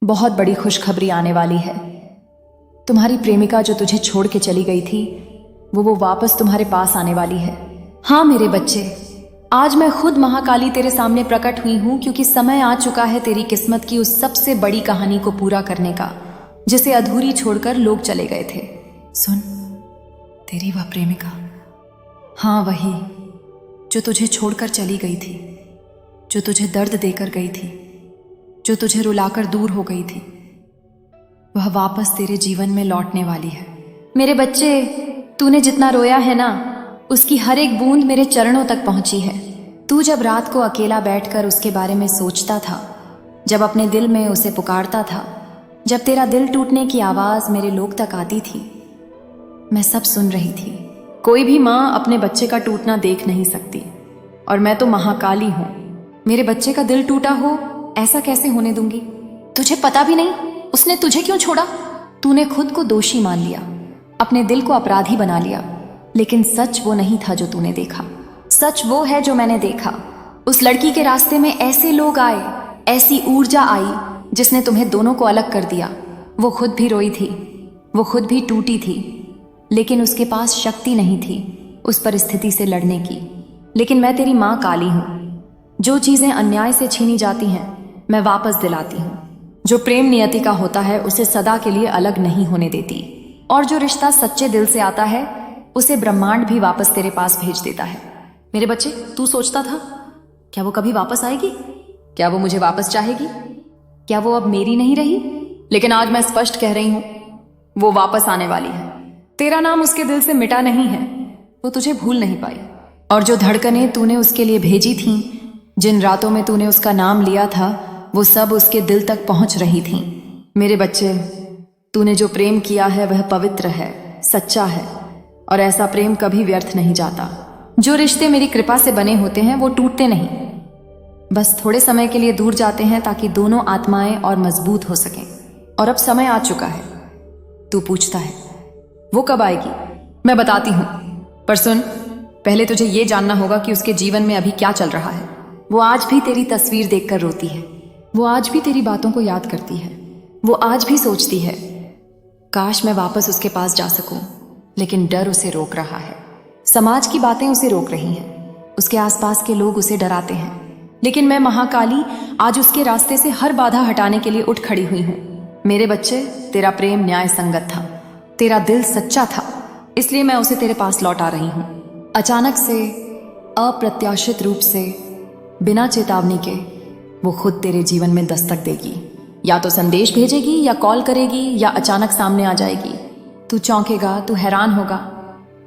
बहुत बड़ी खुशखबरी आने वाली है। तुम्हारी प्रेमिका जो तुझे छोड़ के चली गई थी वो वापस तुम्हारे पास आने वाली है। हाँ मेरे बच्चे, आज मैं खुद महाकाली तेरे सामने प्रकट हुई हूं क्योंकि समय आ चुका है तेरी किस्मत की उस सबसे बड़ी कहानी को पूरा करने का जिसे अधूरी छोड़कर लोग चले गए थे। सुन, तेरी वह प्रेमिका, हाँ वही जो तुझे छोड़कर चली गई थी, जो तुझे दर्द देकर गई थी, जो तुझे रुलाकर दूर हो गई थी, वह वापस तेरे जीवन में लौटने वाली है। मेरे बच्चे, तूने जितना रोया है ना, उसकी हर एक बूंद मेरे चरणों तक पहुंची है। तू जब रात को अकेला बैठकर उसके बारे में सोचता था, जब अपने दिल में उसे पुकारता था, जब तेरा दिल टूटने की आवाज मेरे लोग तक आती थी, मैं सब सुन रही थी। कोई भी माँ अपने बच्चे का टूटना देख नहीं सकती, और मैं तो महाकाली हूं। मेरे बच्चे का दिल टूटा हो ऐसा कैसे होने दूंगी? तुझे पता भी नहीं उसने तुझे क्यों छोड़ा। तूने खुद को दोषी मान लिया, अपने दिल को अपराधी बना लिया, लेकिन सच वो नहीं था जो तूने देखा। सच वो है जो मैंने देखा। उस लड़की के रास्ते में ऐसे लोग आए, ऐसी ऊर्जा आई जिसने तुम्हें दोनों को अलग कर दिया। वो खुद भी रोई थी, वो खुद भी टूटी थी, लेकिन उसके पास शक्ति नहीं थी उस परिस्थिति से लड़ने की। लेकिन मैं तेरी माँ काली हूं। जो चीजें अन्याय से छीनी जाती हैं मैं वापस दिलाती हूँ। जो प्रेम नियति का होता है उसे सदा के लिए अलग नहीं होने देती, और जो रिश्ता सच्चे दिल से आता है उसे ब्रह्मांड भी वापस तेरे पास भेज देता है। मेरे बच्चे, तू सोचता था क्या वो कभी वापस आएगी? क्या वो मुझे वापस चाहेगी? क्या वो अब मेरी नहीं रही? लेकिन आज मैं स्पष्ट कह रही हूं, वो वापस आने वाली है। तेरा नाम उसके दिल से मिटा नहीं है, वो तुझे भूल नहीं पाई। और जो धड़कनें तूने उसके लिए भेजी थीं, जिन रातों में तूने उसका नाम लिया था, वो सब उसके दिल तक पहुंच रही थीं। मेरे बच्चे, तूने जो प्रेम किया है वह पवित्र है, सच्चा है, और ऐसा प्रेम कभी व्यर्थ नहीं जाता। जो रिश्ते मेरी कृपा से बने होते हैं वो टूटते नहीं, बस थोड़े समय के लिए दूर जाते हैं ताकि दोनों आत्माएं और मजबूत हो सकें। और अब समय आ चुका है। तू पूछता है वो कब आएगी? मैं बताती हूं, पर सुन, पहले तुझे ये जानना होगा कि उसके जीवन में अभी क्या चल रहा है। वो आज भी तेरी तस्वीर देखकर रोती है, वो आज भी तेरी बातों को याद करती है, वो आज भी सोचती है काश मैं वापस उसके पास जा सकूं, लेकिन डर उसे रोक रहा है। समाज की बातें उसे रोक रही हैं, उसके आसपास के लोग उसे डराते हैं, लेकिन मैं महाकाली आज उसके रास्ते से हर बाधा हटाने के लिए उठ खड़ी हुई हूं। मेरे बच्चे, तेरा प्रेम न्याय संगत था, तेरा दिल सच्चा था, इसलिए मैं उसे तेरे पास लौटा रही हूं। अचानक से, अप्रत्याशित रूप से, बिना चेतावनी के वो खुद तेरे जीवन में दस्तक देगी। या तो संदेश भेजेगी, या कॉल करेगी, या अचानक सामने आ जाएगी। तू चौंकेगा, तू हैरान होगा,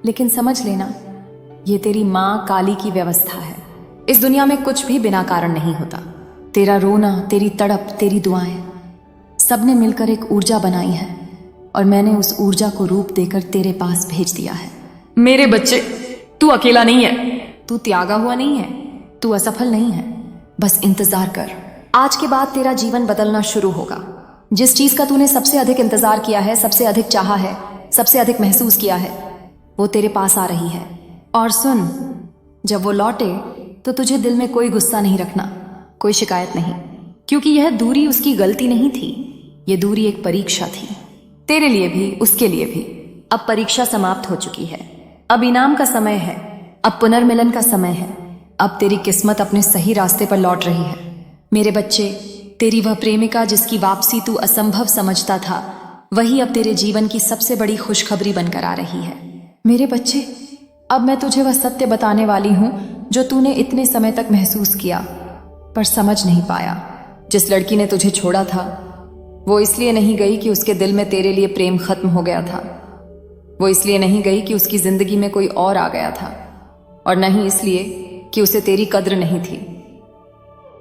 लेकिन समझ लेना ये तेरी माँ काली की व्यवस्था है। इस दुनिया में कुछ भी बिना कारण नहीं होता। तेरा रोना, तेरी तड़प, तेरी दुआएं, सबने मिलकर एक ऊर्जा बनाई है, और मैंने उस ऊर्जा को रूप देकर तेरे पास भेज दिया है। मेरे बच्चे, तू अकेला नहीं है, तू त्यागा हुआ नहीं है, तू असफल नहीं है। बस इंतजार कर, आज के बाद तेरा जीवन बदलना शुरू होगा। जिस चीज का तूने सबसे अधिक इंतजार किया है, सबसे अधिक चाहा है, सबसे अधिक महसूस किया है, वो तेरे पास आ रही है। और सुन, जब वो लौटे तो तुझे दिल में कोई गुस्सा नहीं रखना, कोई शिकायत नहीं, क्योंकि यह दूरी उसकी गलती नहीं थी, ये दूरी एक परीक्षा थी, तेरे लिए भी, उसके लिए भी। अब परीक्षा समाप्त हो चुकी है, अब इनाम का समय है, अब पुनर्मिलन का समय है, अब तेरी किस्मत अपने सही रास्ते पर लौट रही है। मेरे बच्चे, तेरी वह प्रेमिका जिसकी वापसी तू असंभव समझता था, वही अब तेरे जीवन की सबसे बड़ी खुशखबरी बनकर आ रही है। मेरे बच्चे, अब मैं तुझे वह सत्य बताने वाली हूं जो तूने इतने समय तक महसूस किया पर समझ नहीं पाया। जिस लड़की ने तुझे छोड़ा था वो इसलिए नहीं गई कि उसके दिल में तेरे लिए प्रेम खत्म हो गया था, वो इसलिए नहीं गई कि उसकी जिंदगी में कोई और आ गया था, और नहीं इसलिए कि उसे तेरी कद्र नहीं थी।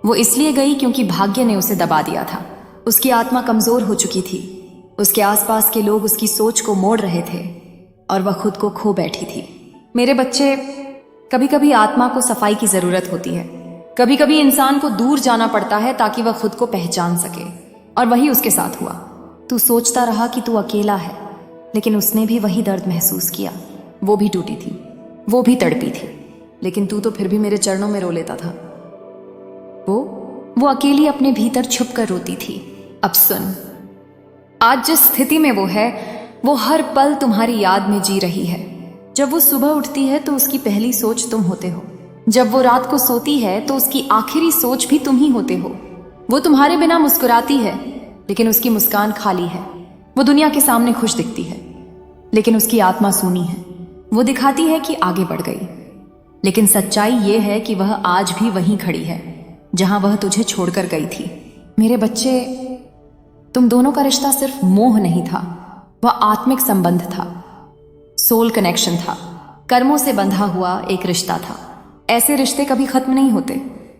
वो इसलिए गई क्योंकि भाग्य ने उसे दबा दिया था। उसकी आत्मा कमजोर हो चुकी थी, उसके आसपास के लोग उसकी सोच को मोड़ रहे थे, और वह खुद को खो बैठी थी। मेरे बच्चे, कभी कभी आत्मा को सफाई की जरूरत होती है, कभी कभी इंसान को दूर जाना पड़ता है ताकि वह खुद को पहचान सके, और वही उसके साथ हुआ। तू सोचता रहा कि तू अकेला है, लेकिन उसने भी वही दर्द महसूस किया। वो भी टूटी थी, वो भी तड़पी थी, लेकिन तू तो फिर भी मेरे चरणों में रो लेता था। वो अकेली अपने भीतर छुप कर रोती थी, अब सुन, आज जिस स्थिति में वो है, वो हर पल तुम्हारी याद में जी रही है। जब वो सुबह उठती है तो उसकी पहली सोच तुम होते हो। जब वो रात को सोती है तो उसकी आखिरी सोच भी तुम ही होते हो। वो तुम्हारे बिना मुस्कुराती है, लेकिन उसकी मुस्कान खाली है। वो दुनिया के सामने खुश दिखती है, लेकिन उसकी आत्मा सूनी है। वो दिखाती है कि आगे बढ़ गई, लेकिन सच्चाई ये है कि वह आज भी वहीं खड़ी है जहां वह तुझे छोड़कर गई थी। मेरे बच्चे, तुम दोनों का रिश्ता सिर्फ मोह नहीं था, वह आत्मिक संबंध था, सोल कनेक्शन था, कर्मों से बंधा हुआ एक रिश्ता था। ऐसे रिश्ते कभी खत्म नहीं होते,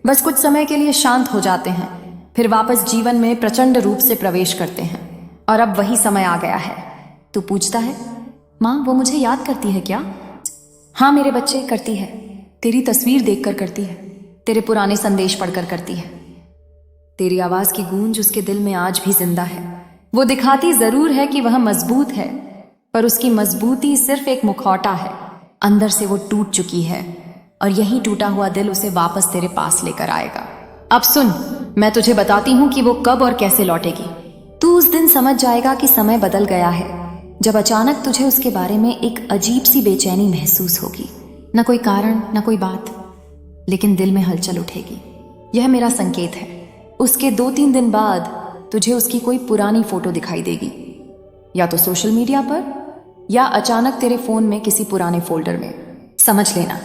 बस कुछ समय के लिए शांत हो जाते हैं, फिर वापस जीवन में प्रचंड रूप से प्रवेश करते हैं। और अब वही समय आ गया है। तू पूछता है, माँ वो मुझे याद करती है क्या? हाँ मेरे बच्चे, करती है। तेरी तस्वीर देखकर करती है, तेरे पुराने संदेश पढ़कर करती है। तेरी आवाज की गूंज उसके दिल में आज भी जिंदा है। वो दिखाती जरूर है कि वह मजबूत है, पर उसकी मजबूती सिर्फ एक मुखौटा है। अंदर से वो टूट चुकी है, और यही टूटा हुआ दिल उसे वापस तेरे पास लेकर आएगा। अब सुन, मैं तुझे बताती हूँ कि वो कब और कैसे लौटेगी। तू उस दिन समझ जाएगा कि समय बदल गया है, जब अचानक तुझे उसके बारे में एक अजीब सी बेचैनी महसूस होगी। न कोई कारण, न कोई बात, लेकिन दिल में हलचल उठेगी। यह मेरा संकेत है। उसके 2-3 दिन बाद तुझे उसकी कोई पुरानी फोटो दिखाई देगी, या तो सोशल मीडिया पर, या अचानक तेरे फोन में किसी पुराने फोल्डर में। समझ लेना,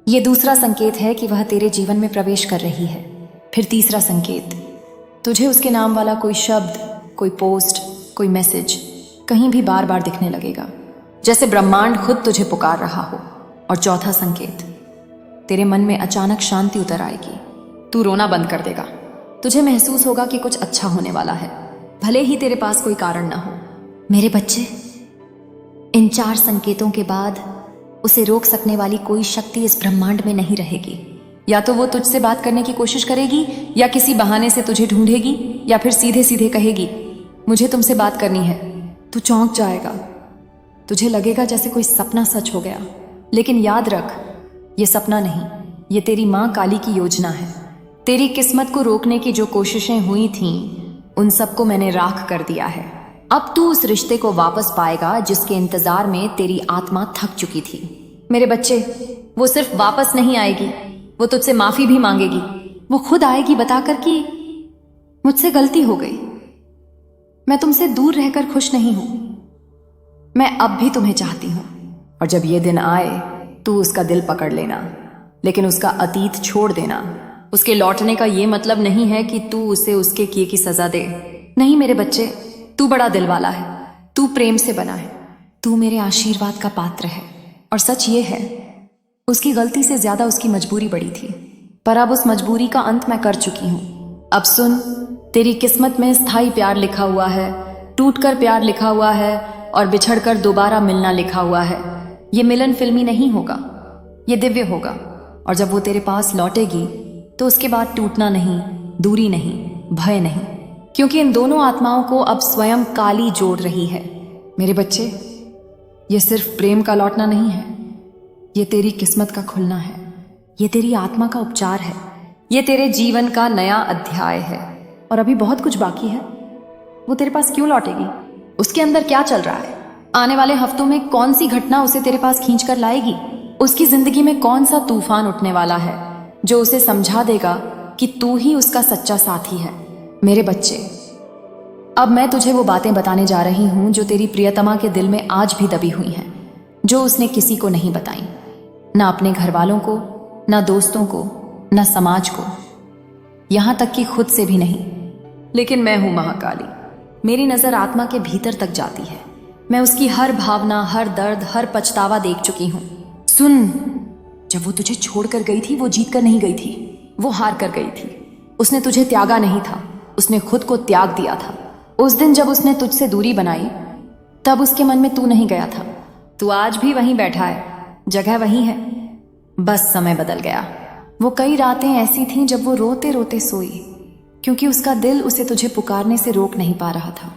यह दूसरा संकेत है कि वह तेरे जीवन में प्रवेश कर रही है। फिर तीसरा संकेत, तुझे उसके नाम वाला कोई शब्द, कोई पोस्ट, कोई मैसेज कहीं भी बार बार दिखने लगेगा, जैसे ब्रह्मांड खुद तुझे पुकार रहा हो। और चौथा संकेत, तेरे मन में अचानक शांति उतर आएगी। तू रोना बंद कर देगा। तुझे महसूस होगा कि कुछ अच्छा होने वाला है, भले ही तेरे पास कोई कारण ना हो। मेरे बच्चे, इन 4 संकेतों के बाद उसे रोक सकने वाली कोई शक्ति इस ब्रह्मांड में नहीं रहेगी। या तो वो तुझसे बात करने की कोशिश करेगी, या किसी बहाने से तुझे ढूंढेगी, या फिर सीधे सीधे कहेगी, मुझे तुमसे बात करनी है। तू चौंक जाएगा। तुझे लगेगा जैसे कोई सपना सच हो गया, लेकिन याद रख, ये सपना नहीं, ये तेरी माँ काली की योजना है। तेरी किस्मत को रोकने की जो कोशिशें हुई थीं, उन सबको मैंने राख कर दिया है। अब तू उस रिश्ते को वापस पाएगा जिसके इंतजार में तेरी आत्मा थक चुकी थी। मेरे बच्चे, वो सिर्फ वापस नहीं आएगी, वो तुझसे माफी भी मांगेगी। वो खुद आएगी बताकर कि मुझसे गलती हो गई, मैं तुमसे दूर रहकर खुश नहीं हूं, मैं अब भी तुम्हें चाहती हूं। और जब ये दिन आए, तू उसका दिल पकड़ लेना, लेकिन उसका अतीत छोड़ देना। उसके लौटने का ये मतलब नहीं है कि तू उसे उसके किए की सजा दे। नहीं मेरे बच्चे, तू बड़ा दिल वाला है, तू प्रेम से बना है, तू मेरे आशीर्वाद का पात्र है। और सच ये है, उसकी गलती से ज्यादा उसकी मजबूरी बड़ी थी, पर अब उस मजबूरी का अंत मैं कर चुकी हूं। अब सुन, तेरी किस्मत में स्थायी प्यार लिखा हुआ है, टूटकर प्यार लिखा हुआ है, और बिछड़कर दोबारा मिलना लिखा हुआ है। ये मिलन फिल्मी नहीं होगा, ये दिव्य होगा। और जब वो तेरे पास लौटेगी, तो उसके बाद टूटना नहीं, दूरी नहीं, भय नहीं, क्योंकि इन दोनों आत्माओं को अब स्वयं काली जोड़ रही है। मेरे बच्चे, ये सिर्फ प्रेम का लौटना नहीं है, ये तेरी किस्मत का खुलना है, ये तेरी आत्मा का उपचार है, ये तेरे जीवन का नया अध्याय है। और अभी बहुत कुछ बाकी है। वो तेरे पास क्यों लौटेगी? उसके अंदर क्या चल रहा है? आने वाले हफ्तों में कौन सी घटना उसे तेरे पास खींच कर लाएगी? उसकी जिंदगी में कौन सा तूफान उठने वाला है जो उसे समझा देगा कि तू ही उसका सच्चा साथी है? मेरे बच्चे, अब मैं तुझे वो बातें बताने जा रही हूं जो तेरी प्रियतमा के दिल में आज भी दबी हुई हैं, जो उसने किसी को नहीं बताई, ना अपने घर वालों को, ना दोस्तों को, ना समाज को, यहां तक कि खुद से भी नहीं। लेकिन मैं हूं महाकाली, मेरी नजर आत्मा के भीतर तक जाती है। मैं उसकी हर भावना, हर दर्द, हर पछतावा देख चुकी हूं। सुन, जब वो तुझे छोड़कर गई थी, वो जीत कर नहीं गई थी, वो हार कर गई थी। उसने तुझे त्यागा नहीं था, उसने खुद को त्याग दिया था। उस दिन जब उसने तुझसे दूरी बनाई, तब उसके मन में तू नहीं गया था। तू आज भी वहीं बैठा है, जगह वही है, बस समय बदल गया। वो कई रातें ऐसी थीं जब वो रोते रोते सोई, क्योंकि उसका दिल उसे तुझे पुकारने से रोक नहीं पा रहा था।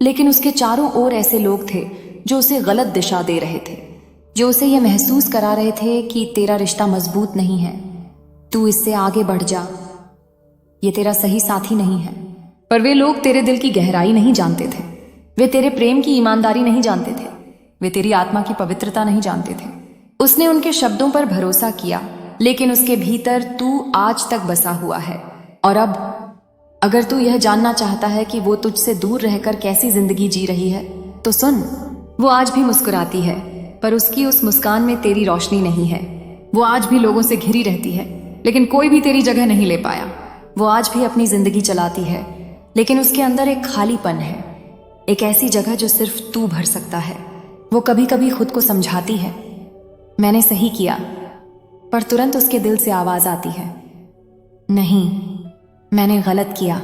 लेकिन उसके चारों ओर ऐसे लोग थे जो उसे गलत दिशा दे रहे थे, जो उसे यह महसूस करा रहे थे कि तेरा रिश्ता मजबूत नहीं है, तू इससे आगे बढ़ जा, ये तेरा सही साथी नहीं है। पर वे लोग तेरे दिल की गहराई नहीं जानते थे। वे तेरे प्रेम की ईमानदारी नहीं जानते थे। वे तेरी आत्मा की पवित्रता नहीं जानते थे। उसने उनके शब्दों पर भरोसा किया, लेकिन उसके भीतर तू आज तक बसा हुआ है। और अब अगर तू यह जानना चाहता है कि वो तुझसे दूर रहकर कैसी जिंदगी जी रही है, तो सुन, वो आज भी मुस्कुराती है, पर उसकी उस मुस्कान में तेरी रोशनी नहीं है। वो आज भी लोगों से घिरी रहती है, लेकिन कोई भी तेरी जगह नहीं ले पाया। वो आज भी अपनी जिंदगी चलाती है, लेकिन उसके अंदर एक खालीपन है, एक ऐसी जगह जो सिर्फ तू भर सकता है। वो कभी कभी खुद को समझाती है, मैंने सही किया, पर तुरंत उसके दिल से आवाज आती है, नहीं, मैंने गलत किया।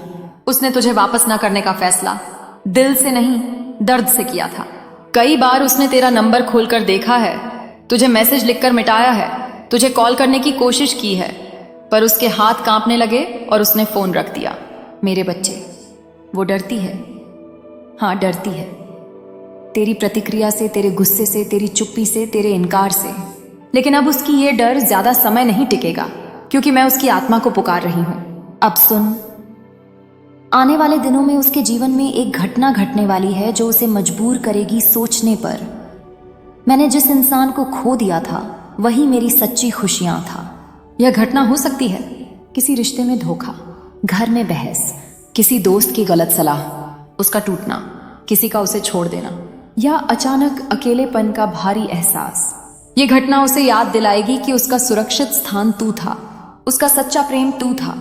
उसने तुझे वापस ना करने का फैसला दिल से नहीं, दर्द से किया था। कई बार उसने तेरा नंबर खोलकर देखा है, तुझे मैसेज लिखकर मिटाया है, तुझे कॉल करने की कोशिश की है, पर उसके हाथ कांपने लगे और उसने फोन रख दिया। मेरे बच्चे, वो डरती है, हाँ डरती है, तेरी प्रतिक्रिया से, तेरे गुस्से से, तेरी चुप्पी से, तेरे इनकार से। लेकिन अब उसकी ये डर ज्यादा समय नहीं टिकेगा, क्योंकि मैं उसकी आत्मा को पुकार रही हूं। अब सुन, आने वाले दिनों में उसके जीवन में एक घटना घटने वाली है जो उसे मजबूर करेगी सोचने पर, मैंने जिस इंसान को खो दिया था वही मेरी सच्ची खुशियां था। यह घटना हो सकती है किसी रिश्ते में धोखा, घर में बहस, किसी दोस्त की गलत सलाह, उसका टूटना, किसी का उसे छोड़ देना, या अचानक अकेलेपन का भारी एहसास। ये घटना उसे याद दिलाएगी कि उसका सुरक्षित स्थान तू था, उसका सच्चा प्रेम तू था।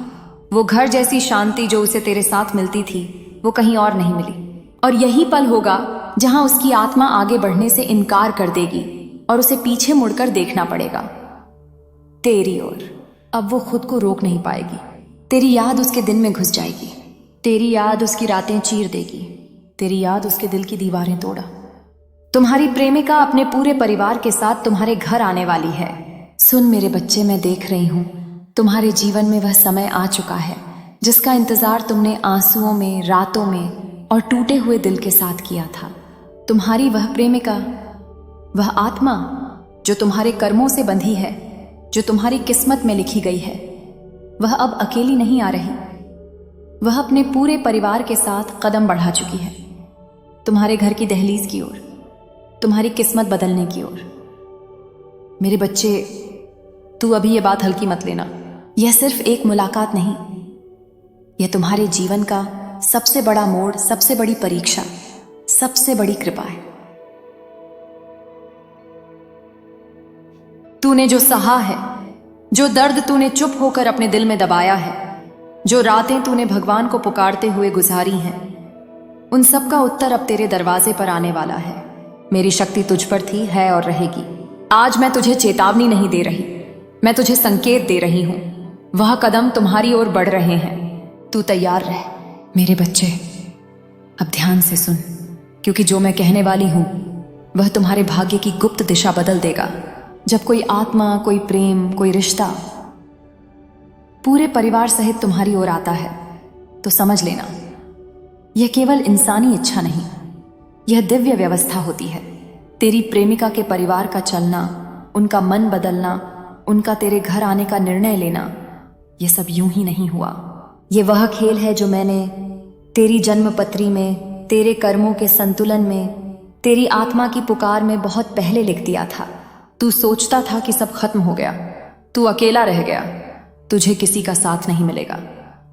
वो घर जैसी शांति जो उसे तेरे साथ मिलती थी, वो कहीं और नहीं मिली। और यही पल होगा जहां उसकी आत्मा आगे बढ़ने से इनकार कर देगी और उसे पीछे मुड़कर देखना पड़ेगा तेरी ओर। अब वो खुद को रोक नहीं पाएगी। तेरी याद उसके दिन में घुस जाएगी, तेरी याद उसकी रातें चीर देगी, तेरी याद उसके दिल की दीवारें तोड़ा। तुम्हारी प्रेमिका अपने पूरे परिवार के साथ तुम्हारे घर आने वाली है। सुन मेरे बच्चे, मैं देख रही हूं तुम्हारे जीवन में वह समय आ चुका है जिसका इंतजार तुमने आंसुओं में, रातों में और टूटे हुए दिल के साथ किया था। तुम्हारी वह प्रेमिका, वह आत्मा जो तुम्हारे कर्मों से बंधी है, जो तुम्हारी किस्मत में लिखी गई है, वह अब अकेली नहीं आ रही। वह अपने पूरे परिवार के साथ कदम बढ़ा चुकी है, तुम्हारे घर की दहलीज की ओर, तुम्हारी किस्मत बदलने की ओर। मेरे बच्चे, तू अभी ये बात हल्की मत लेना। यह सिर्फ एक मुलाकात नहीं, यह तुम्हारे जीवन का सबसे बड़ा मोड़, सबसे बड़ी परीक्षा, सबसे बड़ी कृपा है। तूने जो सहा है, जो दर्द तूने चुप होकर अपने दिल में दबाया है, जो रातें तूने भगवान को पुकारते हुए गुजारी हैं, उन सब का उत्तर अब तेरे दरवाजे पर आने वाला है। मेरी शक्ति तुझ पर थी, है और रहेगी। आज मैं तुझे चेतावनी नहीं दे रही, मैं तुझे संकेत दे रही हूं। वह कदम तुम्हारी ओर बढ़ रहे हैं, तू तैयार रह। मेरे बच्चे, अब ध्यान से सुन, क्योंकि जो मैं कहने वाली हूं वह तुम्हारे भाग्य की गुप्त दिशा बदल देगा। जब कोई आत्मा, कोई प्रेम, कोई रिश्ता पूरे परिवार सहित तुम्हारी ओर आता है, तो समझ लेना यह केवल इंसानी इच्छा नहीं, यह दिव्य व्यवस्था होती है। तेरी प्रेमिका के परिवार का चलना, उनका मन बदलना, उनका तेरे घर आने का निर्णय लेना, यह सब यूं ही नहीं हुआ। यह वह खेल है जो मैंने तेरी जन्मपत्री में, तेरे कर्मों के संतुलन में, तेरी आत्मा की पुकार में बहुत पहले लिख दिया था। तू सोचता था कि सब खत्म हो गया, तू अकेला रह गया, तुझे किसी का साथ नहीं मिलेगा।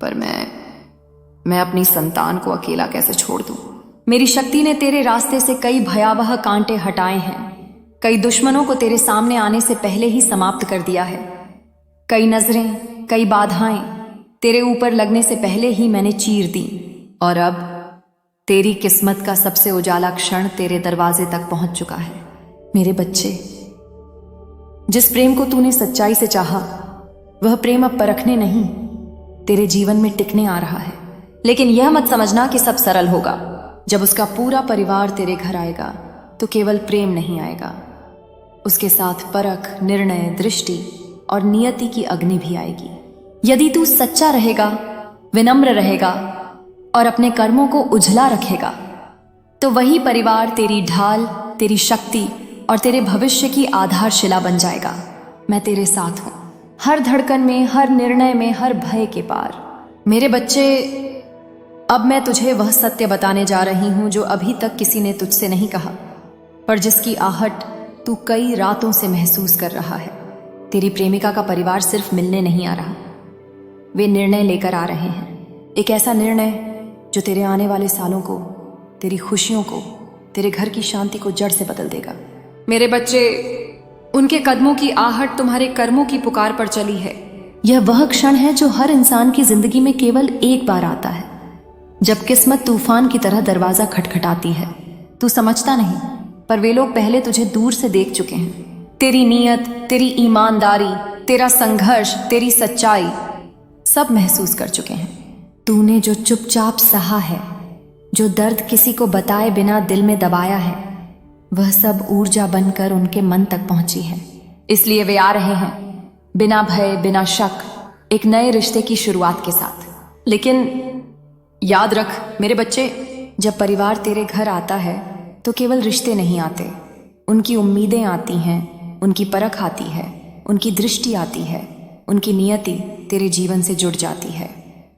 पर मैं अपनी संतान को अकेला कैसे छोड़ दूं? मेरी शक्ति ने तेरे रास्ते से कई भयावह कांटे हटाए हैं, कई दुश्मनों को तेरे सामने आने से पहले ही समाप्त कर दिया है। कई नजरें, कई बाधाएं तेरे ऊपर लगने से पहले ही मैंने चीर दी। और अब तेरी किस्मत का सबसे उजाला क्षण तेरे दरवाजे तक पहुंच चुका है। मेरे बच्चे, जिस प्रेम को तूने सच्चाई से चाहा, वह प्रेम अब परखने नहीं, तेरे जीवन में टिकने आ रहा है। लेकिन यह मत समझना कि सब सरल होगा। जब उसका पूरा परिवार तेरे घर आएगा तो केवल प्रेम नहीं आएगा, उसके साथ परख, निर्णय, दृष्टि और नियति की अग्नि भी आएगी। यदि तू सच्चा रहेगा, विनम्र रहेगा और अपने कर्मों को उजला रखेगा, तो वही परिवार तेरी ढाल, तेरी शक्ति और तेरे भविष्य की आधारशिला बन जाएगा। मैं तेरे साथ हूं, हर धड़कन में, हर निर्णय में, हर भय के पार। मेरे बच्चे, अब मैं तुझे वह सत्य बताने जा रही हूं जो अभी तक किसी ने तुझसे नहीं कहा, पर जिसकी आहट तू कई रातों से महसूस कर रहा है। तेरी प्रेमिका का परिवार सिर्फ मिलने नहीं आ रहा, वे निर्णय लेकर आ रहे हैं। एक ऐसा निर्णय जो तेरे आने वाले सालों को, तेरी खुशियों को, तेरे घर की शांति को जड़ से बदल देगा। मेरे बच्चे, उनके कदमों की आहट तुम्हारे कर्मों की पुकार पर चली है। यह वह क्षण है जो हर इंसान की जिंदगी में केवल एक बार आता है, जब किस्मत तूफान की तरह दरवाजा खटखटाती है। तू समझता नहीं, पर वे लोग पहले तुझे दूर से देख चुके हैं। तेरी नीयत, तेरी ईमानदारी, तेरा संघर्ष, तेरी सच्चाई सब महसूस कर चुके हैं। तूने जो चुपचाप सहा है, जो दर्द किसी को बताए बिना दिल में दबाया है, वह सब ऊर्जा बनकर उनके मन तक पहुंची है। इसलिए वे आ रहे हैं, बिना भय, बिना शक, एक नए रिश्ते की शुरुआत के साथ। लेकिन याद रख मेरे बच्चे, जब परिवार तेरे घर आता है तो केवल रिश्ते नहीं आते, उनकी उम्मीदें आती हैं, उनकी परख आती है, उनकी दृष्टि आती है, उनकी नियति तेरे जीवन से जुड़ जाती है।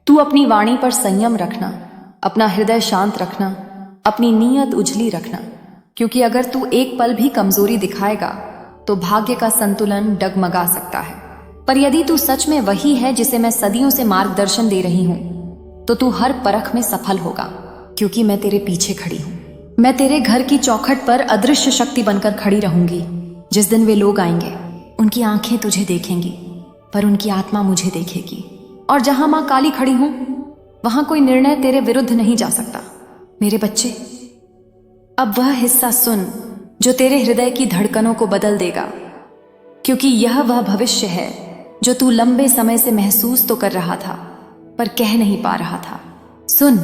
तू अपनी वाणी पर संयम रखना, अपना हृदय शांत रखना, अपनी नीयत उजली रखना, क्योंकि अगर तू एक पल भी कमजोरी दिखाएगा तो भाग्य का संतुलन डगमगा सकता है। पर यदि तू सच में वही है जिसे मैं सदियों से मार्गदर्शन दे रही हूं, तो तू हर परख में सफल होगा, क्योंकि मैं तेरे पीछे खड़ी हूं। मैं तेरे घर की चौखट पर अदृश्य शक्ति बनकर खड़ी रहूंगी। जिस दिन वे लोग आएंगे, उनकी आंखें तुझे देखेंगी, पर उनकी आत्मा मुझे देखेगी। और जहां मां काली खड़ी हूं, वहां कोई निर्णय तेरे विरुद्ध नहीं जा सकता। मेरे बच्चे, अब वह हिस्सा सुन जो तेरे हृदय की धड़कनों को बदल देगा, क्योंकि यह वह भविष्य है जो तू लंबे समय से महसूस तो कर रहा था, पर कह नहीं पा रहा था। सुन,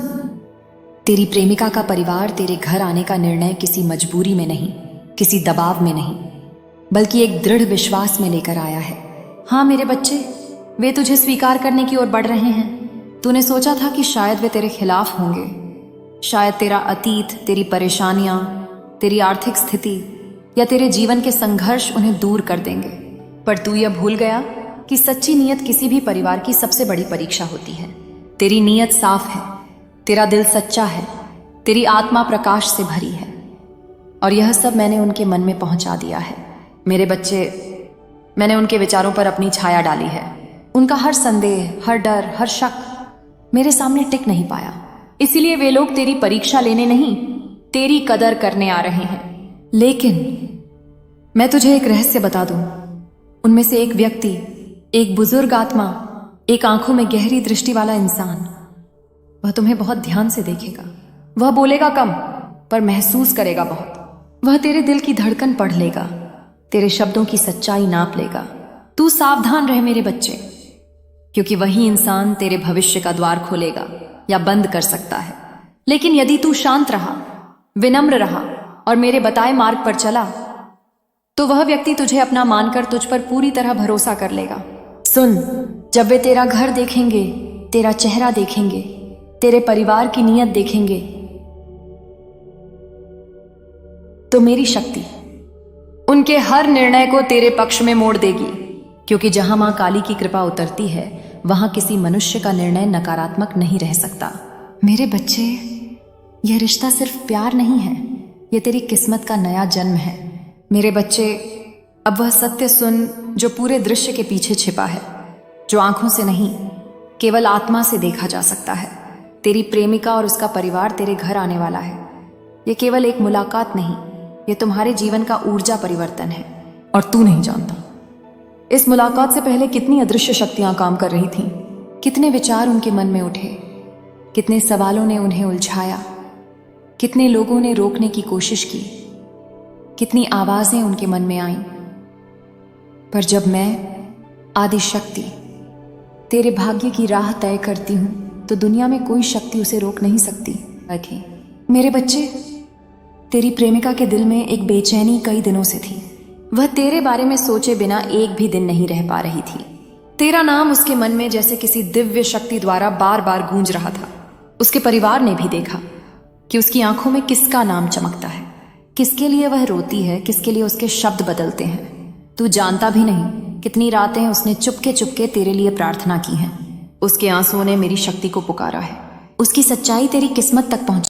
तेरी प्रेमिका का परिवार तेरे घर आने का निर्णय किसी मजबूरी में नहीं, किसी दबाव में नहीं, बल्कि एक दृढ़ विश्वास में लेकर आया है। हाँ मेरे बच्चे, वे तुझे स्वीकार करने की ओर बढ़ रहे हैं। तूने सोचा था कि शायद वे तेरे खिलाफ होंगे, शायद तेरा अतीत, तेरी परेशानियां, तेरी आर्थिक स्थिति या तेरे जीवन के संघर्ष उन्हें दूर कर देंगे। पर तू यह भूल गया कि सच्ची नीयत किसी भी परिवार की सबसे बड़ी परीक्षा होती है। तेरी नीयत साफ है, तेरा दिल सच्चा है, तेरी आत्मा प्रकाश से भरी है, और यह सब मैंने उनके मन में पहुंचा दिया है। मेरे बच्चे, मैंने उनके विचारों पर अपनी छाया डाली है। उनका हर संदेह, हर डर, हर शक मेरे सामने टिक नहीं पाया। इसीलिए वे लोग तेरी परीक्षा लेने नहीं, तेरी कदर करने आ रहे हैं। लेकिन मैं तुझे एक रहस्य बता दूं, उनमें से एक व्यक्ति, एक बुजुर्ग आत्मा, एक आंखों में गहरी दृष्टि वाला इंसान, वह तुम्हें बहुत ध्यान से देखेगा। वह बोलेगा कम, पर महसूस करेगा बहुत। वह तेरे दिल की धड़कन पढ़ लेगा, तेरे शब्दों की सच्चाई नाप लेगा। तू सावधान रह मेरे बच्चे, क्योंकि वही इंसान तेरे भविष्य का द्वार खोलेगा या बंद कर सकता है। लेकिन यदि तू शांत रहा, विनम्र रहा और मेरे बताए मार्ग पर चला, तो वह व्यक्ति तुझे अपना मानकर तुझ पर पूरी तरह भरोसा कर लेगा। सुन, जब वे तेरा घर देखेंगे, तेरा चेहरा देखेंगे, तेरे परिवार की नीयत देखेंगे, तो मेरी शक्ति उनके हर निर्णय को तेरे पक्ष में मोड़ देगी। क्योंकि जहां मां काली की कृपा उतरती है, वहां किसी मनुष्य का निर्णय नकारात्मक नहीं रह सकता। मेरे बच्चे, यह रिश्ता सिर्फ प्यार नहीं है, यह तेरी किस्मत का नया जन्म है। मेरे बच्चे, अब वह सत्य सुन जो पूरे दृश्य के पीछे छिपा है, जो आंखों से नहीं, केवल आत्मा से देखा जा सकता है। तेरी प्रेमिका और उसका परिवार तेरे घर आने वाला है। यह केवल एक मुलाकात नहीं, यह तुम्हारे जीवन का ऊर्जा परिवर्तन है। और तू नहीं जानता, इस मुलाकात से पहले कितनी अदृश्य शक्तियां काम कर रही थीं, कितने विचार उनके मन में उठे, कितने सवालों ने उन्हें उलझाया, कितने लोगों ने रोकने की कोशिश की, कितनी आवाजें उनके मन में आईं। पर जब मैं आदिशक्ति तेरे भाग्य की राह तय करती हूं, तो दुनिया में कोई शक्ति उसे रोक नहीं सकती। मेरे बच्चे, तेरी प्रेमिका के दिल में एक बेचैनी कई दिनों से थी। वह तेरे बारे में सोचे बिना एक भी दिन नहीं रह पा रही थी। तेरा नाम उसके मन में जैसे किसी दिव्य शक्ति द्वारा बार बार गूंज रहा था। उसके परिवार ने भी देखा कि उसकी आंखों में किसका नाम चमकता है, किसके लिए वह रोती है, किसके लिए उसके शब्द बदलते हैं। तू जानता भी नहीं कितनी रातें उसने चुपके चुपके तेरे लिए प्रार्थना की हैं। उसके आंसुओं ने मेरी शक्ति को पुकारा है। उसकी सच्चाई तेरी किस्मत तक पहुंच